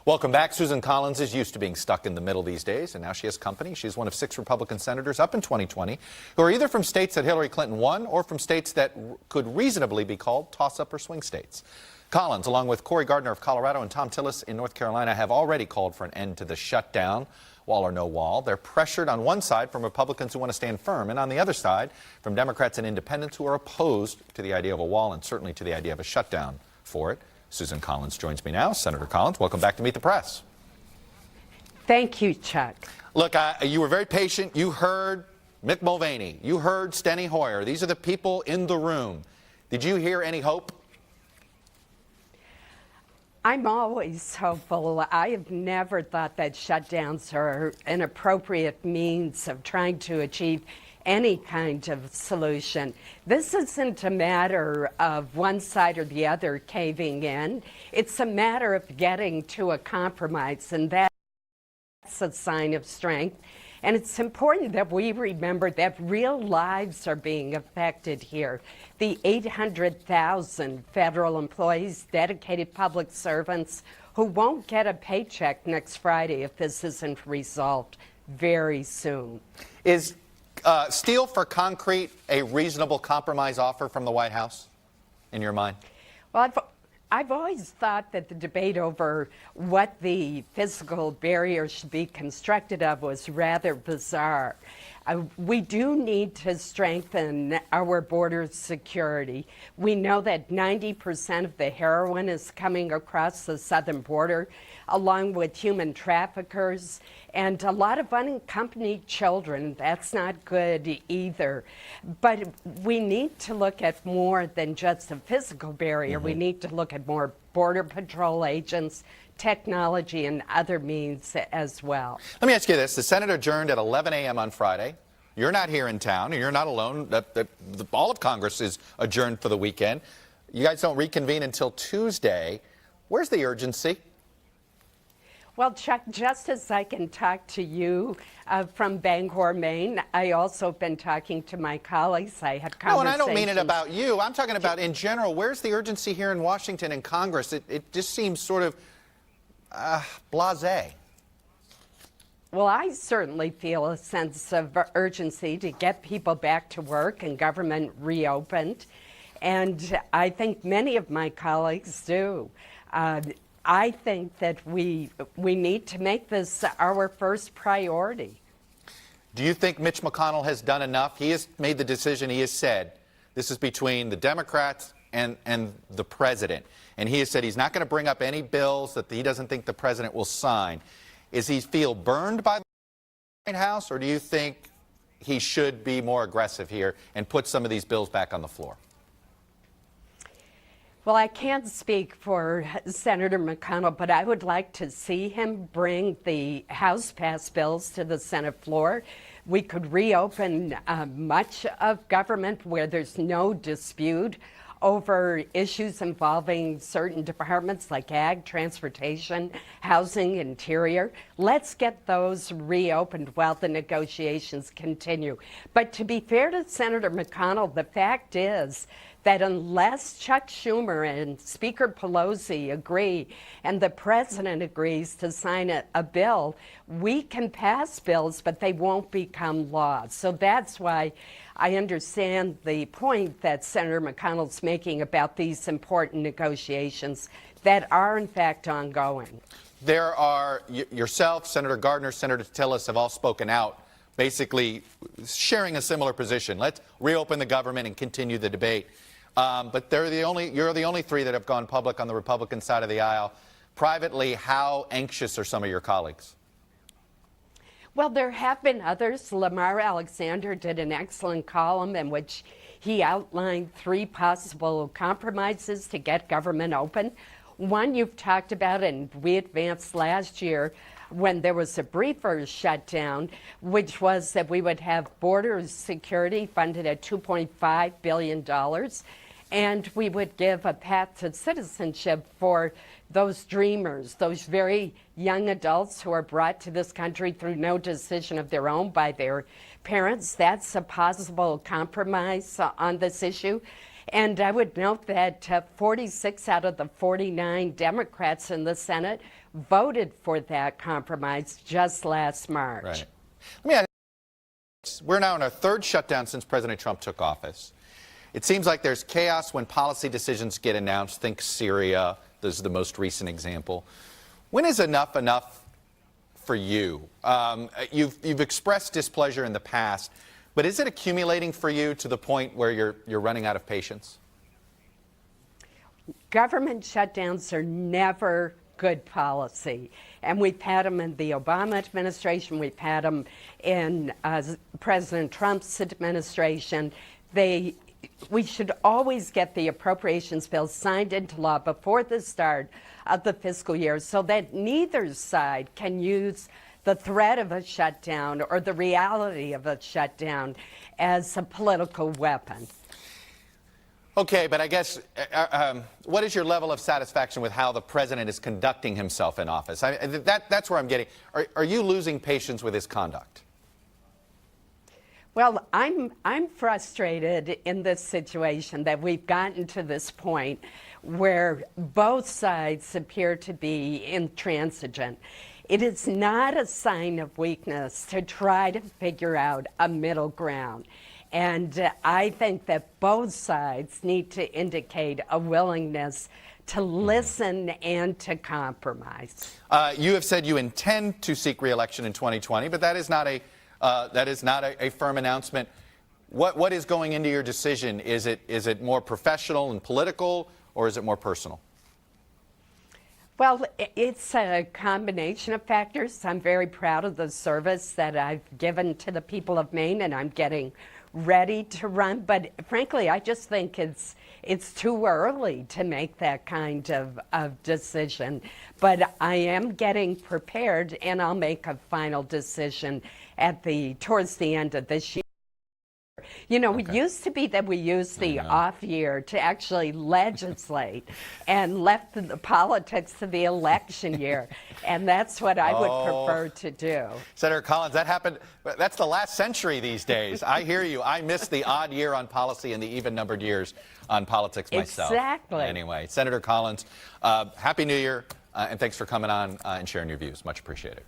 Welcome back. Susan Collins is used to being stuck in the middle these days, and now she has company. She's one of 6 Republican senators up in 2020 who are either from states that Hillary Clinton won or from states that could reasonably be called toss-up or swing states. Collins, along with Cory Gardner of Colorado and Thom Tillis in North Carolina, have already called for an end to the shutdown, wall or no wall. They're pressured on one side from Republicans who want to stand firm, and on the other side from Democrats and independents who are opposed to the idea of a wall and certainly to the idea of a shutdown for it. Susan Collins joins me now. Senator Collins, welcome back to Meet the Press. Thank you, Chuck. Look, you were very patient. You heard Mick Mulvaney. You heard Steny Hoyer. These are the people in the room. Did you hear any hope? I'm always hopeful. I have never thought that shutdowns are an appropriate means of trying to achieve any kind of solution. This isn't a matter of one side or the other caving in. It's a matter of getting to a compromise, and that's a sign of strength. And it's important that we remember that real lives are being affected here. The 800,000 federal employees, dedicated public servants, who won't get a paycheck next Friday if this isn't resolved very soon. Is steel for concrete a reasonable compromise offer from the White House, in your mind? Well, I've always thought that the debate over what the physical barrier should be constructed of was rather bizarre. We do need to strengthen our border security. We know that 90% of the heroin is coming across the southern border, along with human traffickers and a lot of unaccompanied children. That's not good either. But we need to look at more than just a physical barrier. We need to look at more Border Patrol agents, technology, and other means as well. Let me ask you this. The Senate adjourned at 11 a.m. on Friday. You're not here in town, and you're not alone. All of Congress is adjourned for the weekend. You guys don't reconvene until Tuesday. Where's the urgency? Well, Chuck, just as I can talk to you from Bangor, Maine, I also have been talking to my colleagues. I had conversations. No, and I don't mean it about you. I'm talking about in general. Where's the urgency here in Washington and Congress? It just seems sort of blasé. Well, I certainly feel a sense of urgency to get people back to work and government reopened. And I think many of my colleagues do. I think that we need to make this our first priority. Do you think Mitch McConnell has done enough? He has made the decision. He has said this is between the Democrats and the president. And he has said he's not going to bring up any bills that he doesn't think the president will sign. Is he feel burned by the White House, or do you think he should be more aggressive here and put some of these bills back on the floor? Well, I can't speak for Senator McConnell, but I would like to see him bring the House-passed bills to the Senate floor. We could reopen much of government where there's no dispute over issues involving certain departments like ag, transportation, housing, interior. Let's get those reopened while the negotiations continue. But to be fair to Senator McConnell, the fact is that unless Chuck Schumer and Speaker Pelosi agree and the president agrees to sign a bill, we can pass bills, but they won't become law. So that's why I understand the point that Senator McConnell's making about these important negotiations that are, in fact, ongoing. There are, yourself, Senator Gardner, Senator Tillis have all spoken out, basically sharing a similar position. Let's reopen the government and continue the debate. But you're the only 3 that have gone public on the Republican side of the aisle. Privately, how anxious are some of your colleagues? Well, there have been others. Lamar Alexander did an excellent column in which he outlined 3 possible compromises to get government open. One you've talked about, and we advanced last year when there was a briefer shutdown, which was that we would have border security funded at $2.5 billion, and we would give a path to citizenship for those dreamers, those very young adults who are brought to this country through no decision of their own by their parents. That's a possible compromise on this issue. And I would note that 46 out of the 49 Democrats in the Senate voted for that compromise just last March. Right. Let me ask, we're now in our third shutdown since President Trump took office. It seems like there's chaos when policy decisions get announced. Think Syria. This is the most recent example. When is enough for you? You've expressed displeasure in the past, but is it accumulating for you to the point where you're running out of patience? Government shutdowns are never good policy. And we've had them in the Obama administration. We've had them in President Trump's administration. We should always get the appropriations bills signed into law before the start of the fiscal year so that neither side can use the threat of a shutdown or the reality of a shutdown as a political weapon. Okay, but I guess, what is your level of satisfaction with how the president is conducting himself in office? That's where I'm getting. Are you losing patience with his conduct? Well, I'm frustrated in this situation that we've gotten to this point where both sides appear to be intransigent. It is not a sign of weakness to try to figure out a middle ground. And I think that both sides need to indicate a willingness to listen and to compromise. You have said you intend to seek re-election in 2020, but that is not a firm announcement. What is going into your decision? Is it more professional and political, or is it more personal? Well, it's a combination of factors. I'm very proud of the service that I've given to the people of Maine, and I'm getting ready to run. But frankly, I just think it's too early to make that kind of decision. But I am getting prepared, and I'll make a final decision towards the end of this year. You know, It used to be that we used the off year to actually legislate and left the politics to the election year. And that's what I would prefer to do. Senator Collins, that happened. That's the last century these days. I hear you. I miss the odd year on policy and the even-numbered years on politics myself. Exactly. Anyway, Senator Collins, Happy New Year, and thanks for coming on and sharing your views. Much appreciated.